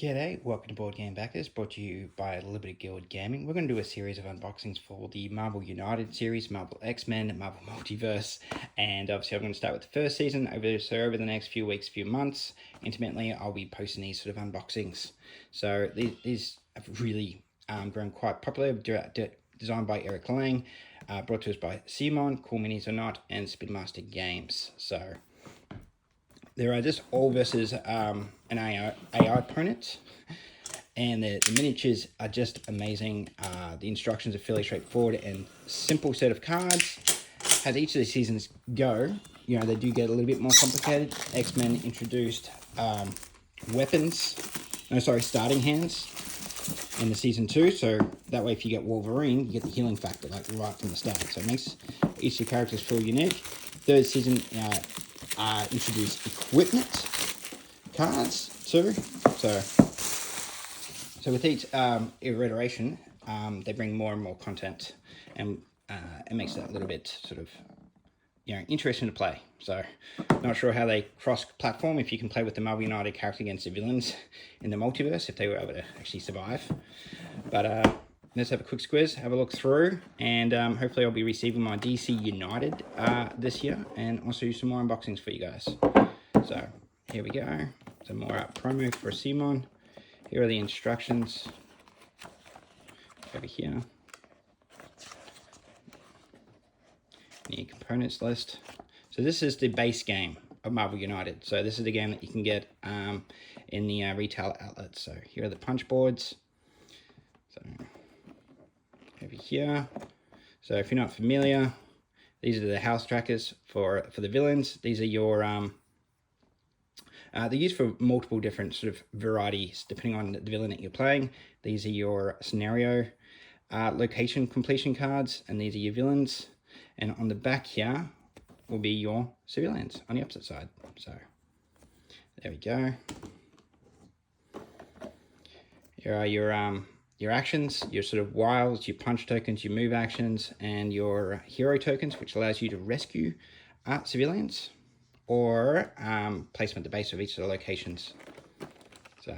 G'day, welcome to Board Game Backers, brought to you by Liberty Guild Gaming. We're going to do a series of unboxings for the Marvel United series, Marvel X-Men, Marvel Multiverse, and obviously I'm going to start with the first season. Over the next few weeks, few months, intermittently, I'll be posting these sort of unboxings. So these have really grown quite popular, designed by Eric Lang, brought to us by CMON, Cool Minis or Not, and Spinmaster Games. So there are just all versus an AI opponent, and the miniatures are just amazing. The instructions are fairly straightforward and simple set of cards. As each of the seasons go, they do get a little bit more complicated. X-Men introduced starting hands in the season 2, so that way if you get Wolverine, you get the healing factor like right from the start. So it makes each of the characters feel unique. Third season introduced equipment cards too. So with each iteration, they bring more and more content, and it makes it a little bit sort of interesting to play. So not sure how they cross-platform, if you can play with the Marvel United character against the villains in the multiverse, if they were able to actually survive. But let's have a quick squiz, have a look through, and hopefully I'll be receiving my DC United this year, and also do some more unboxings for you guys. So here we go, some more promo for CMON. Here are the instructions over here. The components list. So this is the base game of Marvel United. So this is the game that you can get in the retail outlets. So here are the punch boards. So over here. So if you're not familiar, these are the house trackers for the villains. These are your they're used for multiple different sort of varieties depending on the villain that you're playing. These are your scenario location completion cards, and these are your villains. And on the back here will be your civilians on the opposite side. So there we go. Here are your actions, your sort of wilds, your punch tokens, your move actions, and your hero tokens, which allows you to rescue civilians or placement at the base of each of the locations. So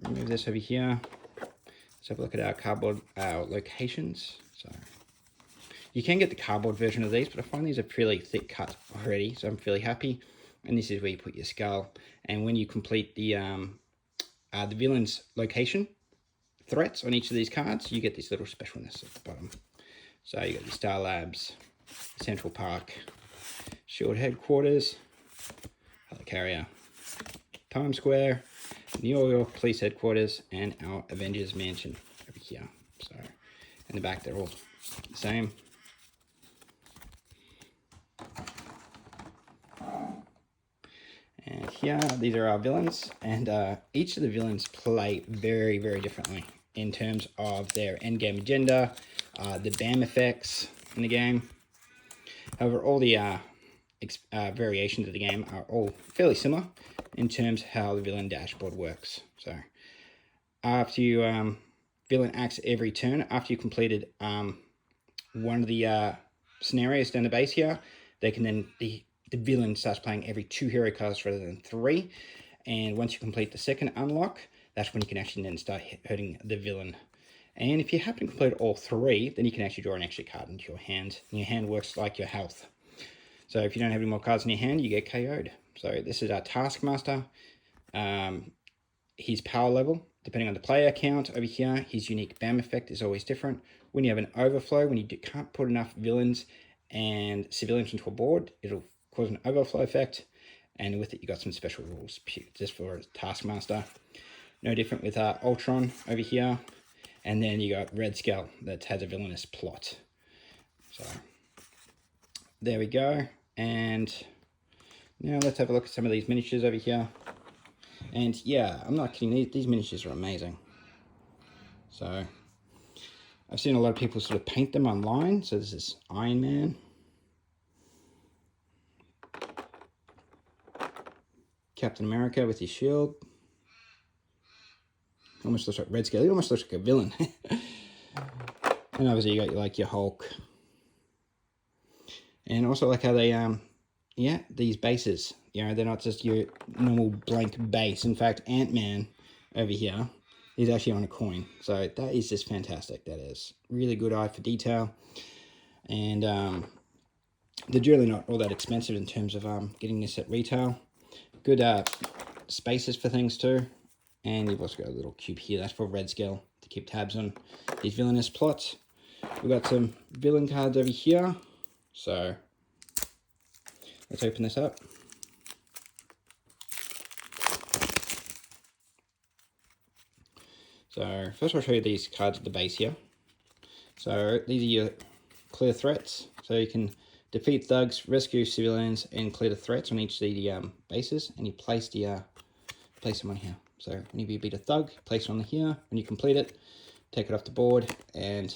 remove this over here. Let's have a look at our cardboard locations. So you can get the cardboard version of these, but I find these are fairly thick cut already, so I'm fairly happy. And this is where you put your skull. And when you complete the villain's location threats on each of these cards, you get this little specialness at the bottom. So you got your Star Labs, Central Park, Shield Headquarters, Helicarrier, Times Square, New York Police Headquarters, and our Avengers Mansion over here. So in the back, they're all the same. And here, these are our villains, and each of the villains play very, very differently in terms of their endgame agenda, the BAM effects in the game. However, all the variations of the game are all fairly similar in terms of how the villain dashboard works. So after you villain acts every turn, after you completed one of the scenarios down the base here, they can then the villain starts playing every 2 hero cards rather than 3. And once you complete the second unlock, that's when you can actually then start hurting the villain. And if you happen to complete all 3, then you can actually draw an extra card into your hand. And your hand works like your health. So if you don't have any more cards in your hand, you get KO'd. So this is our Taskmaster. His power level, depending on the player count over here, his unique BAM effect is always different. When you have an overflow, when you can't put enough villains and civilians into a board, it'll cause an overflow effect. And with it, you got some special rules just for Taskmaster. No different with Ultron over here. And then you got Red Skull that has a villainous plot. So there we go. And now let's have a look at some of these miniatures over here. And yeah, I'm not kidding, these miniatures are amazing. So I've seen a lot of people sort of paint them online. So this is Iron Man, Captain America with his shield. Almost looks like Red Skull. It almost looks like a villain. And obviously you got like your Hulk. And also like how they yeah, these bases. You know, they're not just your normal blank base. In fact, Ant-Man over here is actually on a coin. So that is just fantastic. That is really good eye for detail. And they're really not all that expensive in terms of getting this at retail. Good spaces for things too. And you've also got a little cube here. That's for red scale to keep tabs on these villainous plots. We've got some villain cards over here. So let's open this up. So first I'll show you these cards at the base here. So these are your clear threats. So you can defeat thugs, rescue civilians, and clear the threats on each of the bases. And you place them on here. So whenever you beat a thug, place it on here. When you complete it, take it off the board, and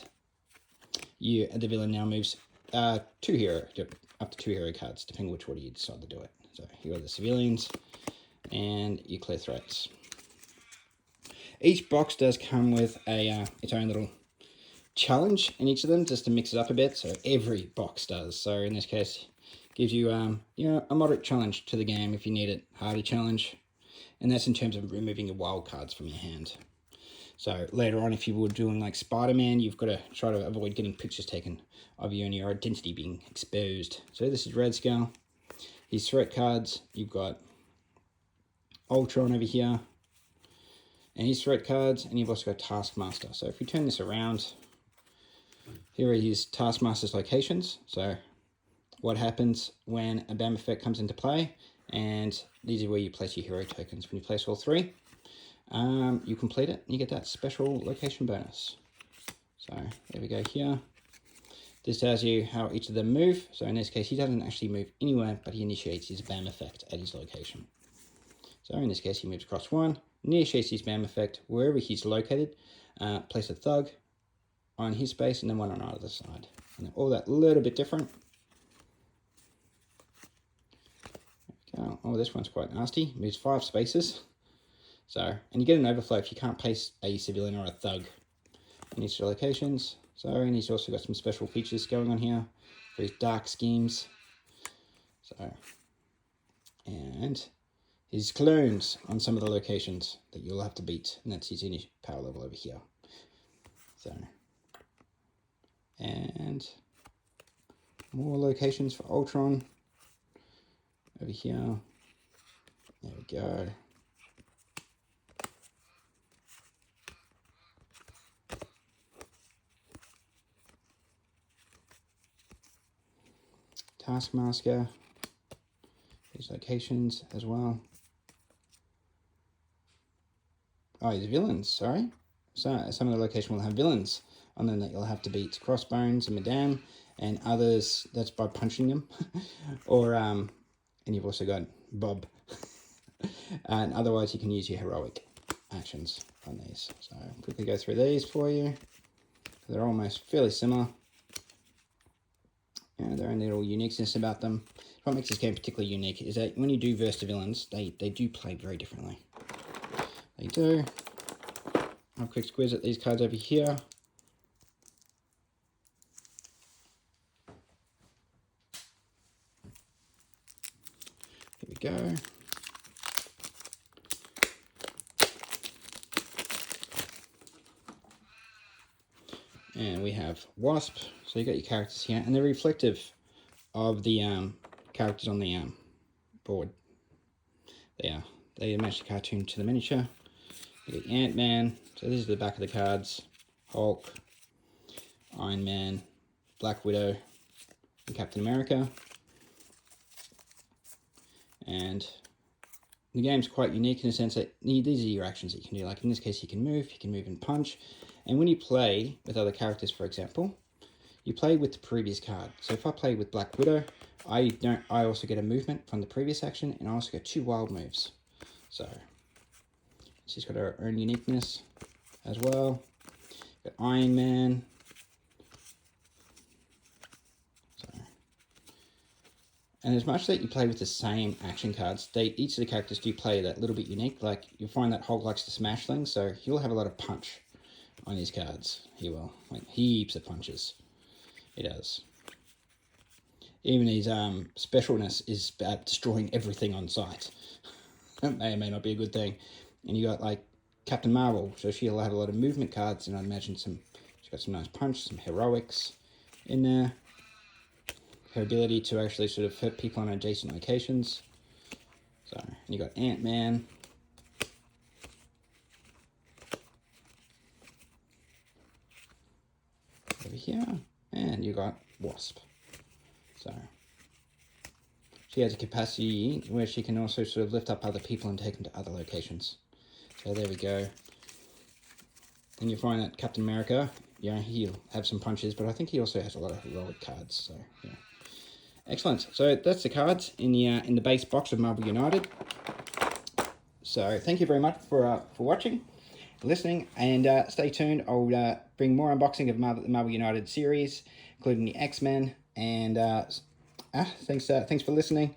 the villain now moves up to 2 hero cards, depending which order you decide to do it. So here are the civilians, and you clear threats. Each box does come with its own little challenge in each of them, just to mix it up a bit. So every box does. So in this case, gives you a moderate challenge to the game if you need it, harder challenge, and that's in terms of removing your wild cards from your hand. So later on, if you were doing like Spider-Man, you've got to try to avoid getting pictures taken of you and your identity being exposed. So this is red scale. These threat cards, you've got Ultron over here, and his threat cards, and you've also got Taskmaster. So if we turn this around, here are his Taskmaster's locations. So what happens when a BAM effect comes into play, and these are where you place your hero tokens. When you place all 3, you complete it, and you get that special location bonus. So there we go here. This tells you how each of them move. So in this case, he doesn't actually move anywhere, but he initiates his BAM effect at his location. So in this case, he moves across 1, initiates his BAM effect wherever he's located, place a thug on his space, and then one on either side. And all that a little bit different. There we go. Oh, this one's quite nasty. Moves 5 spaces. So, and you get an overflow if you can't place a civilian or a thug in each locations. So, and he's also got some special features going on here for his dark schemes. So, and his clones on some of the locations that you'll have to beat, and that's his initial power level over here. So, and more locations for Ultron over here. There we go. Taskmaster, these locations as well. Oh, these villains, sorry. So some of the location will have villains on them that you'll have to beat. Crossbones and Madame, and others that's by punching them. Or and you've also got Bob. And otherwise you can use your heroic actions on these. So I'll quickly go through these for you. They're almost fairly similar. And their own little uniqueness about them. What makes this game particularly unique is that when you do verse the villains, they do play very differently. They do. I'll quick squeeze at these cards over here. Here we go. And we have Wasp. So you got your characters here, and they're reflective of the characters on the board. They match the cartoon to the miniature. You get Ant-Man. So this is the back of the cards. Hulk, Iron Man, Black Widow, and Captain America. And the game's quite unique in the sense that these are your actions that you can do. Like in this case, you can move and punch. And when you play with other characters, for example, you play with the previous card. So if I play with Black Widow, I also get a movement from the previous action, and I also get 2 wild moves. So she's got her own uniqueness as well. Got Iron Man. And as much that you play with the same action cards, each of the characters do play that little bit unique. Like you'll find that Hulk likes to smash things, so he'll have a lot of punch on his cards. He will, like heaps of punches. He does. Even his specialness is about destroying everything on sight. That may or may not be a good thing. And you got like Captain Marvel, so she'll have a lot of movement cards, and I imagine she's got some nice punch, some heroics in there. Her ability to actually sort of hurt people on adjacent locations. So, and you got Ant-Man. Over here. And you got Wasp. So, she has a capacity where she can also sort of lift up other people and take them to other locations. So there we go. And you find that Captain America, yeah, he'll have some punches, but I think he also has a lot of heroic cards. So, yeah. Excellent. So that's the cards in the base box of Marvel United. So thank you very much for watching, listening, and stay tuned. I'll bring more unboxing of the Marvel United series, including the X-Men. And thanks for listening.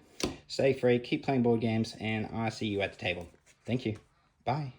Stay free, keep playing board games, and I'll see you at the table. Thank you. Bye.